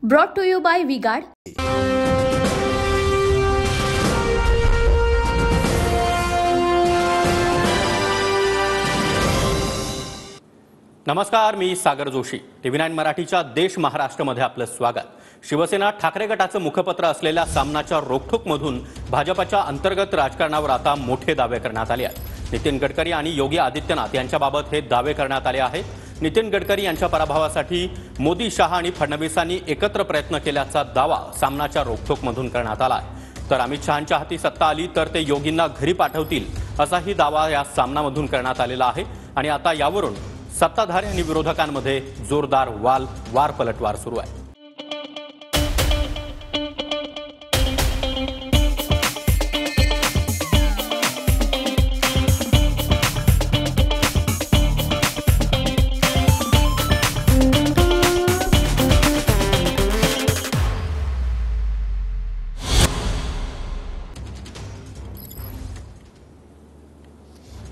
Brought to you by V-Guard. नमस्कार, मी सागर Joshi. TV9 मराठीच्या देश महाराष्ट्रमध्ये आपलं स्वागत. शिवसेना ठाकरे गटाचं मुखपत्र असलेल्या सामनाच्या रोखठोकमधून भाजपच्या अंतर्गत राजकारणावर आता मोठे दावे करण्यात आले आहेत. नितीन गडकरी आणि योगी आदित्यनाथ यांच्याबाबत हे दावे करण्यात आले आहेत. नितीन गडकरी यांच्या पराभवासाठी मोदी, शहा आणि फडणवीसांनी एकत्र प्रयत्न केल्याचा दावा सामनाच्या रोखठोकमधून करण्यात आला आहे. तर अमित शहांच्या हाती सत्ता आली तर ते योगींना घरी पाठवतील असाही दावा या सामनामधून करण्यात आलेला आहे. आणि आता यावरून सत्ताधारी आणि विरोधकांमध्ये जोरदार वार पलटवार सुरू आहे.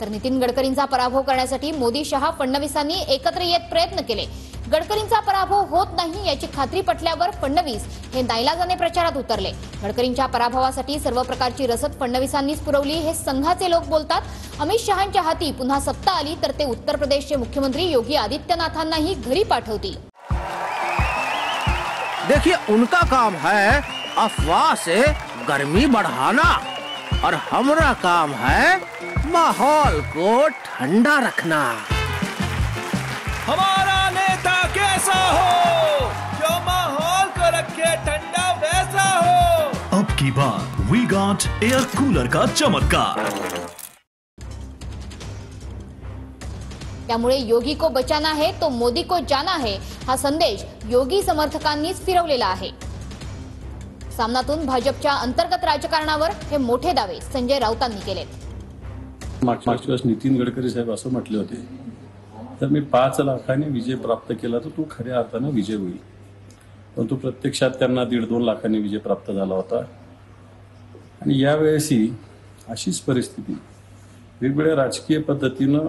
तर नितीन गडकरींचा पराभव करण्यासाठी मोदी, शहा, फडणवीसांनी एकत्र येत प्रयत्न केले. गडकरींचा पराभव होत नाही याची खात्री पटल्यावर फडणवीस हे नाईलाजाने प्रचारात उतरले. गडकरींच्या पराभवासाठी सर्व प्रकारची रसद फडणवीसांनीच पुरवली हे संघाचे लोक बोलतात. अमित शहांच्या हाती पुन्हा सत्ता आली तर ते उत्तर प्रदेशचे मुख्यमंत्री योगी आदित्यनाथांनाही घरी पाठवतील. देखिए, उनका काम है अफवाह से गर्मी बढ़ाना और हमारा काम है माहौल को ठंडा रखना. हमारा नेता कैसा हो जो माहौल को रखे ठंडा वैसा हो. अब की बार वी गॉट एयर कूलर का चमत्कार. त्यामुळे योगी को बचाना है तो मोदी को जाना है हा संदेश योगी समर्थकांनीच फिरवलेला आहे. सामनातून भाजपच्या अंतर्गत राजकारणावर हे मोठे दावे संजय राऊतांनी केलेत. मागच्या वेळेस नितीन गडकरी साहेब असं म्हटले होते, तर मी 5 लाखांनी विजय प्राप्त केला तर तू खऱ्या अर्थानं विजय होईल. परंतु प्रत्यक्षात त्यांना 1.5-2 लाखांनी विजय प्राप्त झाला होता. आणि यावेळेसही अशीच परिस्थिती वेगवेगळ्या राजकीय पद्धतीनं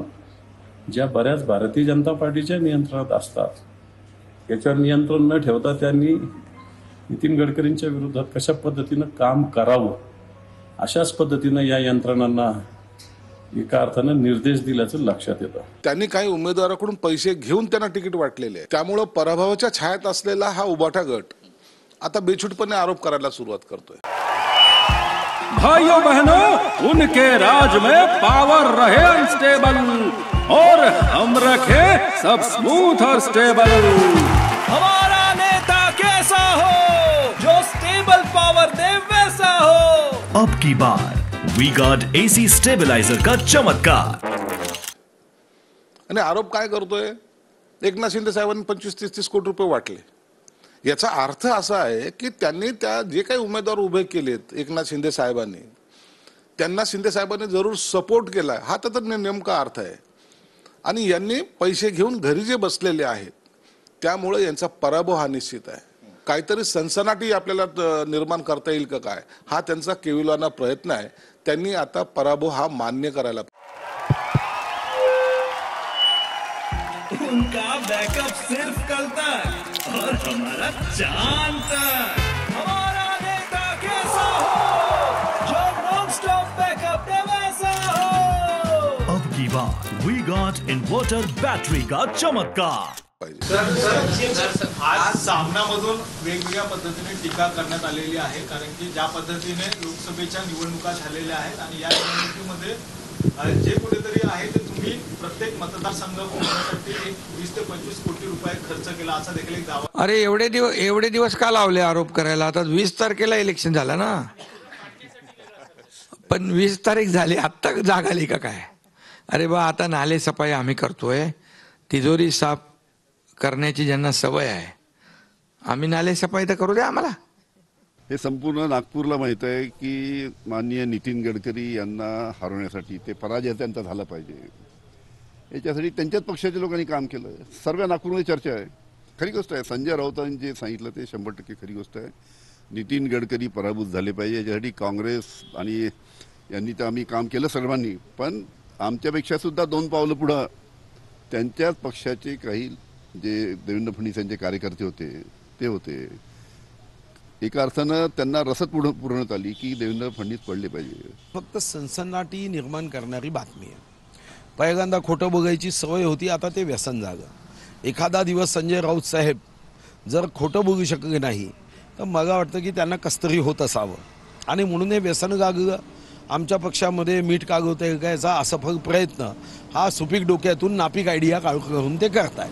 ज्या बऱ्याच भारतीय जनता पार्टीच्या नियंत्रणात असतात याच्यावर नियंत्रण न ठेवता त्यांनी नितीन गडकरींच्या विरोधात कशा पद्धतीनं काम करावं अशाच पद्धतीनं या यंत्रणांना एका अर्थानं निर्देश दिल्याचं लक्षात येतं. त्यांनी काही उमेदवाराकडून पैसे घेऊन त्यांना तिकीट वाटलेले आहे. त्यामुळे पराभवाच्या छायात असलेला हा उबाटा गट आता बेछूटपणे आरोप करायला सुरुवात करतोय. भाइयों बहनों, उनके राज में पावर रहे अनस्टेबल और हम रखे सब स्मूथ और स्टेबल. हमारा नेता कैसा हो जो स्टेबल पावर दे वैसा हो. अब की बार वी गॉट एसी स्टेबलाइजर का चमत्कार. आणि आरोप काय करतोय, एकनाथ शिंदे साहेबांनी 25-30 कोटी रुपये वाटले. याचा अर्थ असा आहे की त्यांनी त्या जे काही उमेदवार उभे केलेत एकनाथ शिंदे साहेबांनी, त्यांना शिंदे साहेबांनी जरूर सपोर्ट केलाय हा तर नेमका अर्थ आहे. आणि यांनी पैसे घेऊन घरी जे बसलेले आहेत त्यामुळे यांचा पराभव हा निश्चित आहे. काहीतरी सनसनाटी आपल्याला निर्माण करता येईल का काय हा त्यांचा केविलवाना प्रयत्न आहे. त्यांनी आता पराभव हा मान्य करायला. उनका बैकअप सिर्फ कल तक और हमारा चांद तक. हमारा नेता कैसा हो जो नॉन स्टॉप बैकअप दे वैसा हो. अब की बार वी गॉट इन्वर्टर बैटरी का चमत्कार. आज सामनामधून वेगवेगळ्या पद्धतीने टीका करण्यात आलेली आहे. कारण की ज्या पद्धतीने लोकसभेच्या निवडणुका झालेल्या आहेत आणि या निवडणुकीमध्ये जे कुठेतरी आहे ते तुम्ही प्रत्येक मतदारसंघ होण्यासाठी 20 ते 25 कोटी रुपये खर्च केला असा देखील एक दावा. अरे एवढे दिवस का लावले आरोप करायला. आता 20 तारखेला इलेक्शन झालं ना. पण 20 तारीख झाली आत्ता जाग आली का काय. अरे बा, आता नाले सफाई आम्ही करतोय. तिजोरी साफ करण्याची ज्यांना सवय आहे आम्ही नाले सफाई तर करू द्या आम्हाला. हे संपूर्ण नागपूरला माहित आहे की माननीय नितीन गडकरी यांना हरवण्यासाठी ते पराजय त्यांचा झाला पाहिजे याच्यासाठी त्यांच्याच पक्षाच्या लोकांनी काम केलं. सर्व नागपूरमध्ये चर्चा आहे. खरी गोष्ट आहे. संजय राऊतांनी जे सांगितलं ते 100% खरी गोष्ट आहे. नितीन गडकरी पराभूत झाले पाहिजे याच्यासाठी काँग्रेस आणि यांनी तर आम्ही काम केलं सर्वांनी. पण आमच्यापेक्षा सुद्धा 2 पावलं पुढं त्यांच्याच पक्षाचे काही जे देवेंद्र फडणवीस यांचे कार्यकर्ते होते ते होते. एका अर्थानं त्यांना रसद पुरवण्यात आली की देवेंद्र फडणवीस पडले पाहिजे. फक्त सनसनाटी निर्माण करणारी बातमी आहे. पहिल्यांदा खोटं बघायची सवय होती, आता ते व्यसन झालं. एखादा दिवस संजय राऊत साहेब जर खोटं बघू शकले नाही तर मला वाटतं की त्यांना कसतरी होत असावं आणि म्हणून हे व्यसन गागलं. आमच्या पक्षामध्ये मीठ कागवता येईल का याचा असफल प्रयत्न हा सुपीक डोक्यातून नापीक आयडिया करून ते करताय.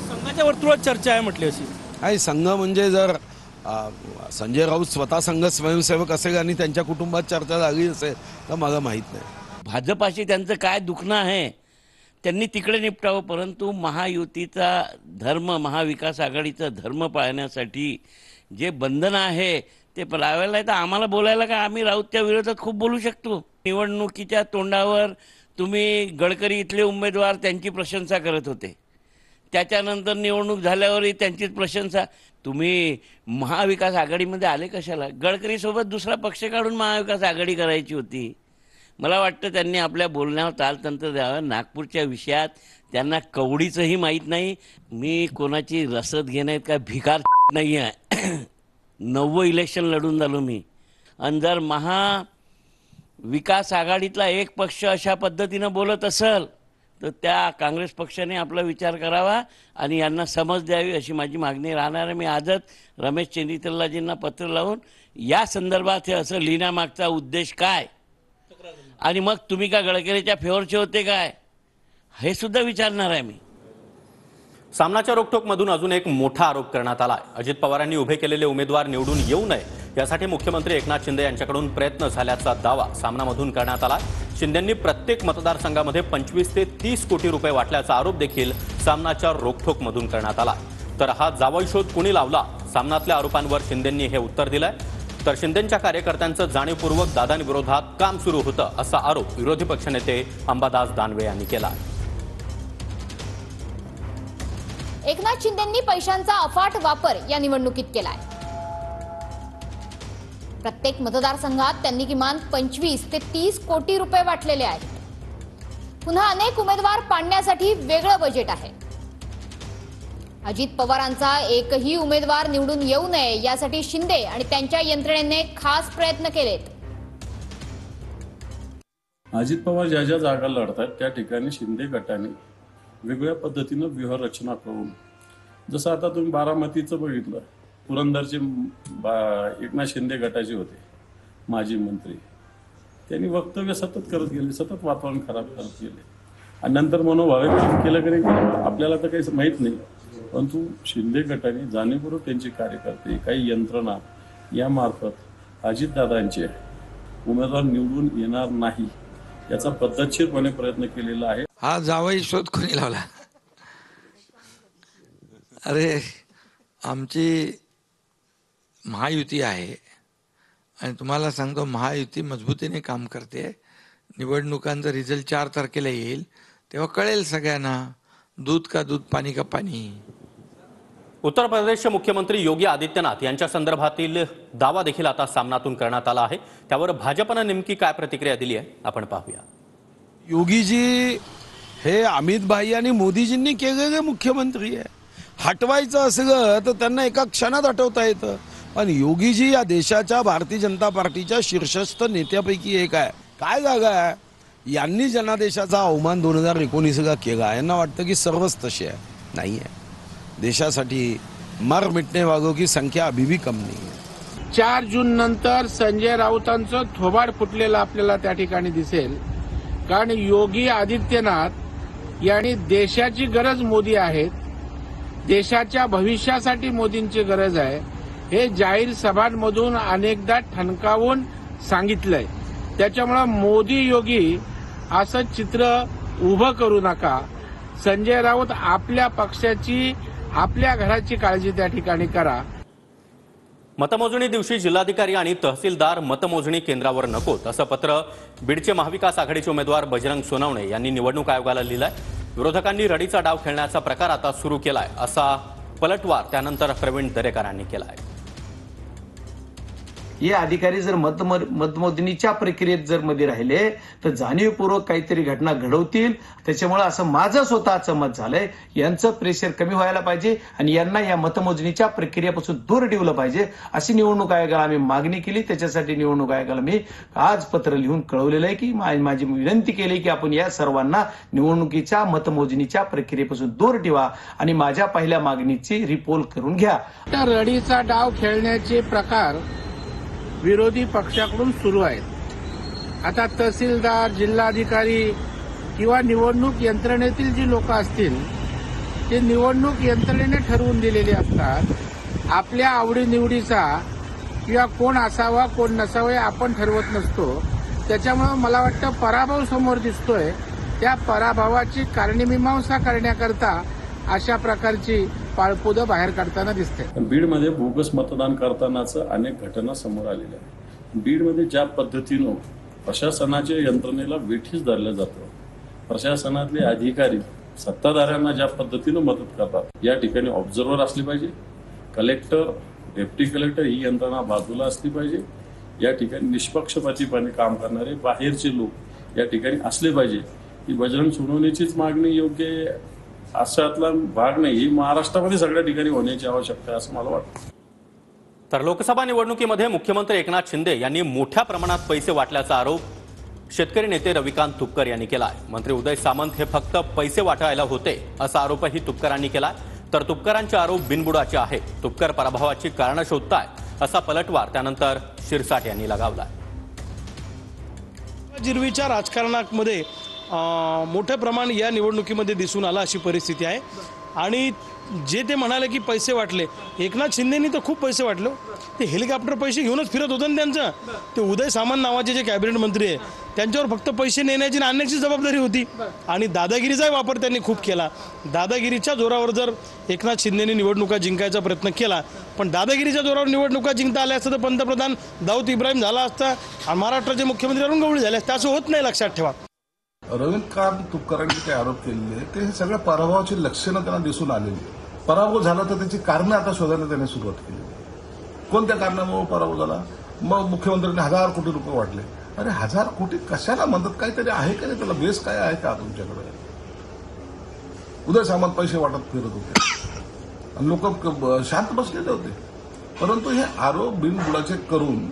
संघाच्या वर्तुळात चर्चा आहे म्हटली अशी. आणि संघ म्हणजे जर संजय राऊत स्वतः संघ स्वयंसेवक असेल आणि त्यांच्या कुटुंबात चर्चा झाली असेल तर मला माहीत नाही. भाजपाशी त्यांचं काय दुखणं आहे त्यांनी तिकडे निपटावं, परंतु महायुतीचा धर्म, महाविकास आघाडीचा धर्म पाळण्यासाठी जे बंधन आहे ते लावायला तर आम्हाला बोलायला का, आम्ही राऊतच्या विरोधात खूप बोलू शकतो. निवडणुकीच्या तोंडावर तुम्ही गडकरी इथले उमेदवार त्यांची प्रशंसा करत होते, त्याच्यानंतर निवडणूक झाल्यावरही त्यांचीच प्रशंसा. तुम्ही महाविकास आघाडीमध्ये आले कशाला? गडकरीसोबत दुसरा पक्ष काढून महाविकास आघाडी करायची होती. मला वाटतं त्यांनी आपल्या बोलण्यावर तालतंत्र द्यावं. नागपूरच्या विषयात त्यांना कवडीचंही माहीत नाही. मी कोणाची रसद घेण्यात काय भिकार नाही आहे. 9 इलेक्शन लढून झालो मी. आणि जर महाविकास आघाडीतला एक पक्ष अशा पद्धतीनं बोलत असेल तर त्या काँग्रेस पक्षाने आपला विचार करावा आणि यांना समज द्यावी अशी माझी मागणी राहणार आहे. मी आजच रमेश चेन्नीतलाजींना पत्र लावून या संदर्भात हे असं लिहिण्यामागचा उद्देश काय आणि मग तुम्ही का गडकरीच्या फेवरचे होते काय हे सुद्धा विचारणार आहे मी. सामनाच्या रोखठोकमधून अजून एक मोठा आरोप करण्यात आला आहे. अजित पवारांनी उभे केलेले उमेदवार निवडून येऊ नये यासाठी मुख्यमंत्री एकनाथ शिंदे यांच्याकडून प्रयत्न झाल्याचा दावा सामनामधून करण्यात आला. शिंदेंनी प्रत्येक मतदारसंघामध्ये 25 ते 30 कोटी रुपये वाटल्याचा आरोप देखील सामनाच्या रोखठोकमधून करण्यात आला. तर हा जावई शोध कुणी लावला? सामनातल्या आरोपांवर शिंदेंनी हे उत्तर दिलंय. तर शिंदेंच्या कार्यकर्त्यांचं जाणीवपूर्वक दादांविरोधात काम सुरू होतं असा आरोप विरोधी पक्षनेते अंबादास दानवे यांनी केला. एकनाथ शिंदेंनी पैशांचा अफाट वापर या निवडणुकीत केलाय. प्रत्येक मतदारसंघात त्यांनी किमान 25 ते 30 कोटी रुपये वाटलेले आहेत. पुन्हा अनेक उमेदवार पाडण्यासाठी वेगळं बजेट आहे. अजित पवारांचा एकही उमेदवार निवडून येऊ नये यासाठी शिंदे आणि त्यांच्या यंत्रणेने खास प्रयत्न केलेत. अजित पवार ज्या ज्या जागा लढतात त्या ठिकाणी शिंदे गटाने वेगळ्या पद्धतीनं व्यूहरचना करून, जसं आता तुम्ही बारामतीचं बघितलं, पुरंदरचे एकनाथ शिंदे गटाचे होते माजी मंत्री, त्यांनी वक्तव्य सतत करत गेले, सतत वातावरण खराब करत गेले आणि नंतर मनोभावे केलं की आपल्याला तर काही माहीत नाही. परंतु शिंदे गटाने जाणीवपूर्वक त्यांचे कार्यकर्ते, काही यंत्रणा यामार्फत अजितदादांचे उमेदवार निवडून येणार नाही याचा पद्धतशीरपणे प्रयत्न केलेला आहे. हा जावई शोध कोणी लावला? अरे आमची महायुती आहे आणि तुम्हाला सांगतो महायुती मजबूतीने काम करते. निवडणुकांचा रिझल्ट 4 तारखेला येईल तेव्हा कळेल सगळ्यांना, दूध का दूध, पाणी का पाणी. उत्तर प्रदेशचे मुख्यमंत्री योगी आदित्यनाथ यांच्या संदर्भातील दावा देखील आता सामनातून करण्यात आला आहे. त्यावर भाजपनं नेमकी काय प्रतिक्रिया दिली आहे आपण पाहूया. योगीजी हे अमित भाई आणि मोदीजींनी केलेले मुख्यमंत्री आहे. हटवायचं असलं तर त्यांना एका क्षणात हटवता येतं. पण योगीजी या देशाच्या भारतीय जनता पार्टीच्या शीर्षस्थ नेत्यापैकी एक आहे. काय जागा आहे? यांनी जनादेशाचा अवमान 2019ला केला. यांना वाटतं की सर्वच तसे आहे. नाही आहे. देशासाठी मर मिटने वालों की संख्या अभी भी कम नाही आहे. 4 जून नंतर संजय राऊतांचं थोबाड फुटलेलं आपल्याला त्या ठिकाणी दिसेल. कारण योगी आदित्यनाथ यांनी देशाची गरज मोदी आहेत, देशाच्या भविष्यासाठी मोदींची गरज आहे हे जाहीर सभांमधून अनेकदा ठणकावून सांगितलंय. त्याच्यामुळे मोदी योगी असं चित्र उभं करू नका. संजय राऊत आपल्या पक्षाची, आपल्या घराची काळजी त्या ठिकाणी करा. मतमोजणी दिवशी जिल्हाधिकारी आणि तहसीलदार मतमोजणी केंद्रावर नकोत असं पत्र बीडचे महाविकास आघाडीचे उमेदवार बजरंग सोनवणे यांनी निवडणूक आयोगाला लिहिलंय. विरोधकांनी रडीचा डाव खेळण्याचा प्रकार आता सुरू केलाय असा पलटवार त्यानंतर प्रवीण दरेकरांनी केलाय. हे अधिकारी जर मतमोजणीच्या प्रक्रियेत जर मध्ये राहिले तर जाणीवपूर्वक काहीतरी घटना घडवतील. त्याच्यामुळे असं माझं स्वतःचं मत झालंय, यांचं प्रेशर कमी व्हायला पाहिजे आणि यांना या मतमोजणीच्या प्रक्रियेपासून दूर ठेवलं पाहिजे अशी निवडणूक आयोगाला आम्ही मागणी केली. त्याच्यासाठी निवडणूक आयोगाला मी आज पत्र लिहून कळवलेलं आहे की माझी विनंती केली की आपण या सर्वांना निवडणुकीच्या मतमोजणीच्या प्रक्रियेपासून दूर ठेवा आणि माझ्या पहिल्या मागणीची रिपोल करून घ्या. रडीचा डाव खेळण्याचे प्रकार विरोधी पक्षाकडून सुरू आहेत. आता तहसीलदार, जिल्हाधिकारी किंवा निवडणूक यंत्रणेतील जी लोक असतील ते निवडणूक यंत्रणेने ठरवून दिलेले असतात. आपल्या आवडीनिवडीचा किंवा कोण असावा कोण नसावे आपण ठरवत नसतो. त्याच्यामुळे मला वाटतं पराभव समोर दिसतोय, त्या पराभवाची कारणमीमांसा करण्याकरता अशा प्रकारची पाळपुदं बाहेर काढताना दिसते. बीडमध्ये बोगस मतदान करतानाचं अनेक घटना समोर आलेल्या आहेत. बीडमध्ये ज्या पद्धतीनं प्रशासनाच्या यंत्रणेला वेठीस धरलं जातं, प्रशासनातले अधिकारी सत्ताधाऱ्यांना ज्या पद्धतीनं मदत करतात, या ठिकाणी ऑब्झर्व्हर असली पाहिजे. कलेक्टर, डेप्टी कलेक्टर ही यंत्रणा बाजूला असली पाहिजे. या ठिकाणी निष्पक्षपातीपणे काम करणारे बाहेरचे लोक या ठिकाणी असले पाहिजे. ही बजरंग सोनवणेचीच मागणी योग्य अशातला भाग नाही, ही महाराष्ट्रामध्ये सगळ्या ठिकाणी होण्याची आवश्यकता आहे असं मला वाटतं. तर लोकसभा निवडणुकीमध्ये मुख्यमंत्री एकनाथ शिंदे यांनी मोठ्या प्रमाणात पैसे वाटल्याचा आरोप शेतकरी नेते रविकांत तुपकर यांनी केला आहे. मंत्री उदय सामंत हे फक्त पैसे वाटायला होते असा आरोपही तुपकरांनी केला. तर तुपकरांचे आरोप बिनबुडाचे आहेत. तुपकर पराभवाची कारणं शोधतायत असा पलटवार त्यानंतर शिरसाट यांनी लगावला. जिरवीच्या राजकारणामध्ये मोठ्या प्रमाणात या निवडणुकीमध्ये दिसून आला अशी परिस्थिती आहे. आणि जे ते म्हणाले की पैसे वाटले, एकनाथ शिंदेनी तर खूप पैसे वाटले. ते हेलिकॉप्टर पैसे घेऊनच फिरत होतं ना त्यांचं. ते उदय सामंत नावाचे जे कॅबिनेट मंत्री आहे त्यांच्यावर फक्त पैसे नेण्याची आणि आणण्याची जबाबदारी होती. आणि दादागिरीचाही वापर त्यांनी खूप केला. दादागिरीच्या जोरावर जर एकनाथ शिंदेनी निवडणुका जिंकायचा प्रयत्न केला, पण दादागिरीच्या जोरावर निवडणुका जिंकता आल्या असतं तर पंतप्रधान दाऊद इब्राहिम झाला असता आणि महाराष्ट्राचे मुख्यमंत्री अरुण गवळी झाले असते. असं होत नाही, लक्षात ठेवा. रविकांत तुपकरांनी काही आरोप केलेले ते सगळ्या पराभवाची लक्षणं त्यांना दिसून आलेली. पराभव झाला तर त्याची कारणं आता शोधायला त्यांनी सुरुवात केली. कोणत्या कारणामुळे पराभव झाला? मग मुख्यमंत्र्यांनी 1000 कोटी रुपये वाटले. अरे 1000 कोटी कशाला म्हणतात? काहीतरी आहे का नाही? त्याला बेस काय आहे का तुमच्याकडे? उदय सामंत पैसे वाटत फिरत होते आणि लोक शांत बसलेले होते. परंतु हे आरोप बिनबुडाचे करून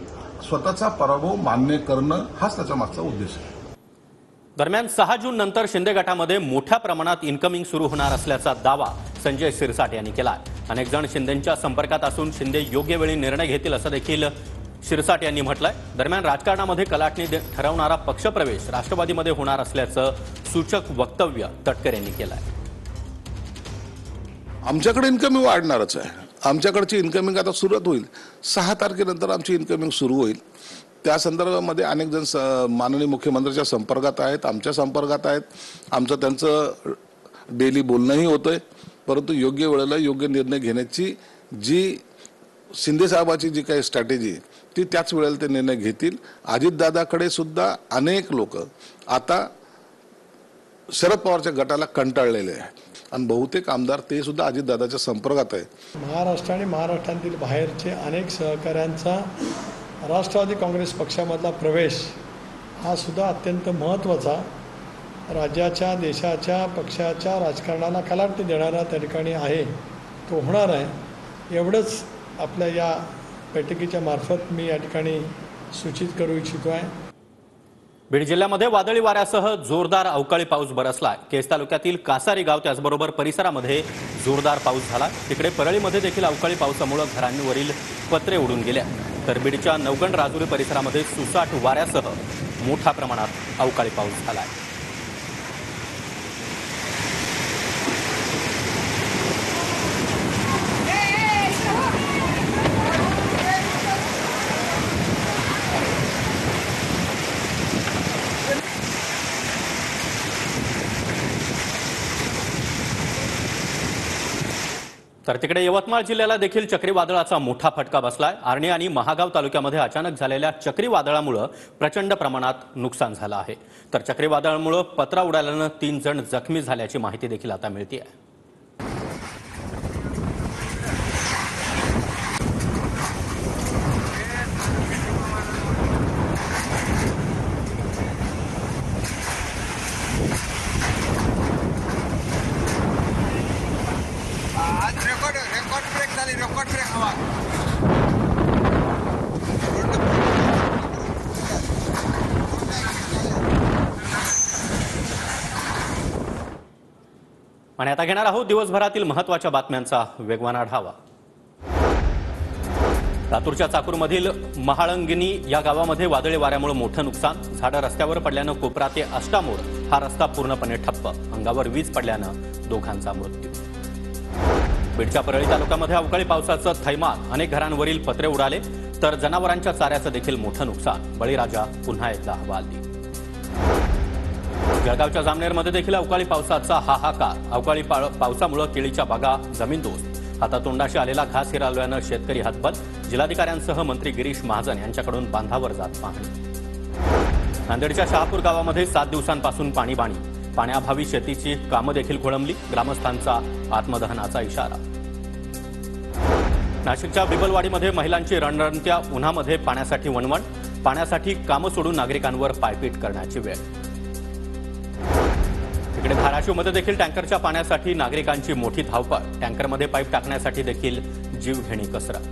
स्वतःचा पराभव मान्य करणं हाच त्याच्या मागचा उद्देश आहे. दरम्यान 6 जून नंतर शिंदे गटामध्ये मोठ्या प्रमाणात इन्कमिंग सुरू होणार असल्याचा दावा संजय शिरसाट यांनी केला. अनेक जण शिंदेंच्या संपर्कात असून शिंदे योग्य वेळी निर्णय घेतील असं देखील शिरसाट यांनी म्हटलंय. दरम्यान राजकारणामध्ये कलाटणी ठरवणारा पक्षप्रवेश राष्ट्रवादीमध्ये होणार असल्याचं सूचक वक्तव्य तटकर यांनी केलंय. आमच्याकडे इन्कमिंग वाढणारच आहे. आमच्याकडची इन्कमिंग आता सुरुवात होईल. 6 तारखेनंतर आमची इन्कमिंग सुरू होईल. त्या संदर्भामध्ये अनेक जण माननीय मुख्यमंत्र्यांच्या संपर्कात आहेत, आमच्या संपर्कात आहेत. आमचं त्यांचं डेली बोलणंही होतंय. परंतु योग्य वेळेला योग्य निर्णय घेण्याची जी शिंदे साहेबाची जी काही स्ट्रॅटेजी ती त्याच वेळेला ते निर्णय घेतील. अजितदादाकडे सुद्धा अनेक लोक आता शरद पवारच्या गटाला कंटाळलेले आहेत आणि बहुतेक आमदार ते सुद्धा अजितदादाच्या संपर्कात आहेत. महाराष्ट्र आणि महाराष्ट्रातील बाहेरचे अनेक सहकाऱ्यांचा राष्ट्रवादी काँग्रेस पक्षामधला प्रवेश हा सुद्धा अत्यंत महत्त्वाचा, राज्याच्या, देशाच्या, पक्षाच्या राजकारणाला कलाटणी देणारा त्या ठिकाणी आहे. तो होणार आहे एवढंच आपल्या या बैठकीच्या मार्फत मी या ठिकाणी सूचित करू इच्छितो आहे. बीड जिल्ह्यामध्ये वादळी वाऱ्यासह जोरदार अवकाळी पाऊस बरसलाय. केज तालुक्यातील कासारी गाव त्याचबरोबर परिसरामध्ये जोरदार पाऊस झाला. तिकडे परळीमध्ये देखील अवकाळी पावसामुळे घरांवरील पत्रे उडून गेल्या. तर बीडच्या नवगण राजुरी परिसरामध्ये सुसाट वाऱ्यासह मोठ्या प्रमाणात अवकाळी पाऊस झालाय. तर तिकडे यवतमाळ जिल्ह्याला देखील चक्रीवादळाचा मोठा फटका बसलाय. आर्णी आणि महागाव तालुक्यामध्ये अचानक झालेल्या चक्रीवादळामुळे प्रचंड प्रमाणात नुकसान झालं आहे. तर चक्रीवादळामुळे पत्रा उडाल्यानं 3 जण जखमी झाल्याची माहिती देखील आता मिळते आहे. आणि आता घेणार आहोत दिवसभरातील महत्त्वाच्या बातम्यांचा वेगवान आढावा. लातूरच्या चाकूरमधील महाळंगिनी या गावामध्ये वादळी वाऱ्यामुळे मोठं नुकसान. झाडं रस्त्यावर पडल्यानं कोपरा ते अष्टामोड हा रस्ता पूर्णपणे ठप्प. अंगावर वीज पडल्यानं दोघांचा मृत्यू. बीडच्या परळी तालुक्यामध्ये अवकाळी पावसाचं थैमान. अनेक घरांवरील पत्रे उडाले तर जनावरांच्या चाऱ्याचं देखील मोठं नुकसान. बळीराजा पुन्हा एकदा हवालदिल. जळगावच्या जामनेरमध्ये देखील अवकाळी पावसाचा हाहाकार. अवकाळी पावसामुळे केळीच्या बागा जमीनदोस्त. हातातोंडाशी आलेला घास हिरावल्यानं शेतकरी हतबल. जिल्हाधिकाऱ्यांसह मंत्री गिरीश महाजन यांच्याकडून बांधावर जात पाहणी. नांदेडच्या शहापूर गावामध्ये 7 दिवसांपासून पाणीबाणी. पाण्याअभावी शेतीची कामं देखील खोळंबली. ग्रामस्थांचा आत्मदहनाचा इशारा. नाशिकच्या बिबलवाडीमध्ये महिलांची रणरणत्या उन्हामध्ये पाण्यासाठी वणवण. पाण्यासाठी कामं सोडून नागरिकांवर पायपीट करण्याची वेळ. इकडे धाराशिवमध्ये देखील टँकरच्या पाण्यासाठी नागरिकांची मोठी धावपळ. टँकरमध्ये पाईप टाकण्यासाठी देखील जीवघेणी कसरत.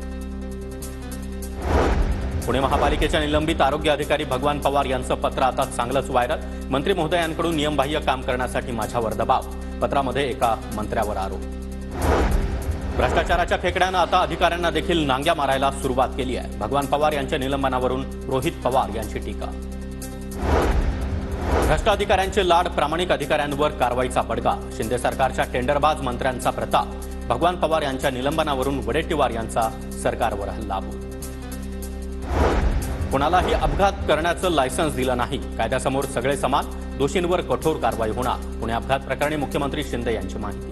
पुणे महापालिकेच्या निलंबित आरोग्य अधिकारी भगवान पवार यांचं पत्र आता चांगलंच व्हायरल. मंत्री महोदयांकडून नियमबाह्य काम करण्यासाठी माझ्यावर दबाव. पत्रामध्ये एका मंत्र्यावर आरोप. भ्रष्टाचाराच्या खेकड्यानं आता अधिकाऱ्यांना देखील नांग्या मारायला सुरुवात केली आहे. भगवान पवार यांच्या निलंबनावरून रोहित पवार यांची टीका. भ्रष्ट अधिकाऱ्यांचे लाड. प्रामाणिक अधिकाऱ्यांवर कारवाईचा बडगा. शिंदे सरकारच्या टेंडरबाज मंत्र्यांचा प्रताप. भगवान पवार यांच्या निलंबनावरून वडेट्टीवार यांचा सरकारवर हल्लाबोल. कोणालाही अपघात करण्याचं लायसन्स दिलं नाही. कायद्यासमोर सगळे समान. दोषींवर कठोर कारवाई होणार. पुणे अपघात प्रकरणी मुख्यमंत्री शिंदे यांची माहिती.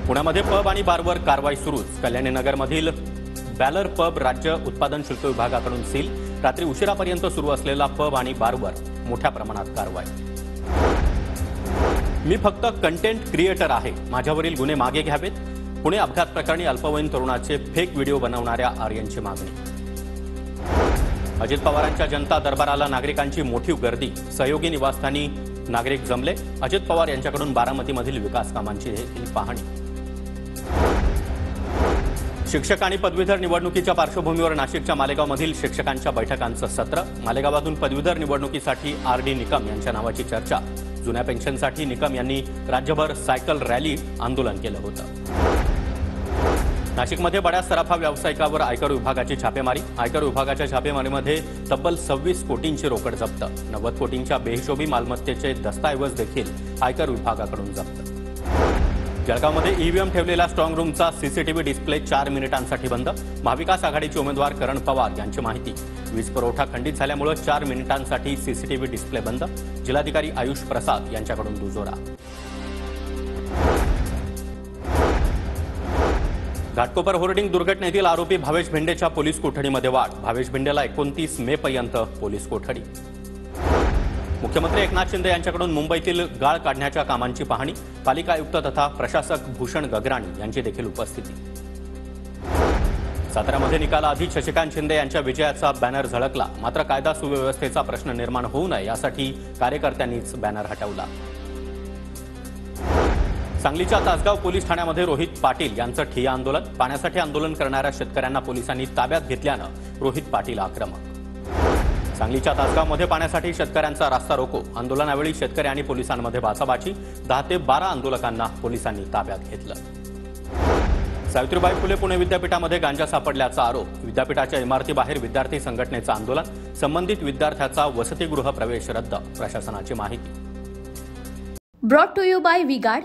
पुण्यामध्ये पब आणि बारवर कारवाई सुरूच. कल्याणीनगरमधील बॅलर पब राज्य उत्पादन शुल्क विभागाकडून सील. रात्री उशिरापर्यंत सुरू असलेला पब आणि बारवर मोठ्या प्रमाणात कारवाई. मी फक्त कंटेंट क्रिएटर आहे. माझ्यावरील गुन्हे मागे घ्यावेत. पुणे अपघात प्रकरणी अल्पवयीन तरुणाचे फेक व्हिडिओ बनवणाऱ्या आर्यनची मागणी. अजित पवारांच्या जनता दरबाराला नागरिकांची मोठी गर्दी. सहयोगी निवासस्थानी नागरिक जमले. अजित पवार यांच्याकडून बारामतीमधील विकास कामांची देखील पाहणी. शिक्षक आणि पदवीधर निवडणुकीच्या पार्श्वभूमीवर नाशिकच्या मालेगावमधील शिक्षकांच्या बैठकांचं सत्र. मालेगावातून पदवीधर निवडणुकीसाठी RD निकम यांच्या नावाची चर्चा. जुन्या पेन्शनसाठी निकम यांनी राज्यभर सायकल रॅली आंदोलन केलं होतं. नाशिकमध्ये बड्या सराफा व्यावसायिकावर आयकर विभागाची छापेमारी. आयकर विभागाच्या छापेमारीमध्ये तब्बल 26 कोटींची रोकड जप्त. 90 कोटींच्या बेहिशोबी मालमत्तेचे दस्तऐवज देखील आयकर विभागाकडून जप्त. जळगावमध्ये ईव्हीएम ठेवलेल्या स्ट्रॉंग रूमचा CCTV डिस्प्ले 4 मिनिटांसाठी बंद. महाविकास आघाडीचे उमेदवार करण पवार यांची माहिती. वीज पुरवठा खंडित झाल्यामुळे 4 मिनिटांसाठी CCTV डिस्प्ले बंद. जिल्हाधिकारी आयुष प्रसाद यांच्याकडून दुजोरा. घाटकोपर होर्डिंग दुर्घटनेतील आरोपी भावेश भिंडेच्या पोलीस कोठडीमध्ये वाढ. भावेश भिंडेला 29 मेपर्यंत पोलीस कोठडी. मुख्यमंत्री एकनाथ शिंदे यांच्याकडून मुंबईतील गाळ काढण्याच्या कामांची पाहणी. पालिका आयुक्त तथा प्रशासक भूषण गगराणी यांची देखील उपस्थिती. साताऱ्यामध्ये निकालाआधी शशिकांत शिंदे यांच्या विजयाचा बॅनर झळकला. मात्र कायदा सुव्यवस्थेचा प्रश्न निर्माण होऊ नये यासाठी कार्यकर्त्यांनीच बॅनर हटवला. सांगलीच्या तासगाव पोलीस ठाण्यामध्ये रोहित पाटील यांचं ठिय्या आंदोलन. पाण्यासाठी आंदोलन करणाऱ्या शेतकऱ्यांना पोलिसांनी ताब्यात घेतल्यानं रोहित पाटील आक्रमक. सांगलीच्या तासगावमध्ये पाण्यासाठी शेतकऱ्यांचा रास्ता रोको. आंदोलनावेळी शेतकरी आणि पोलिसांमध्ये बाचाबाची. 10 ते 12 आंदोलकांना पोलिसांनी ताब्यात घेतलं. सावित्रीबाई फुले पुणे विद्यापीठामध्ये गांजा सापडल्याचा आरोप. विद्यापीठाच्या इमारतीबाहेर विद्यार्थी संघटनेचं आंदोलन. संबंधित विद्यार्थ्याचा वसतिगृह प्रवेश रद्द. प्रशासनाची माहिती. Brought to you by V-Guard.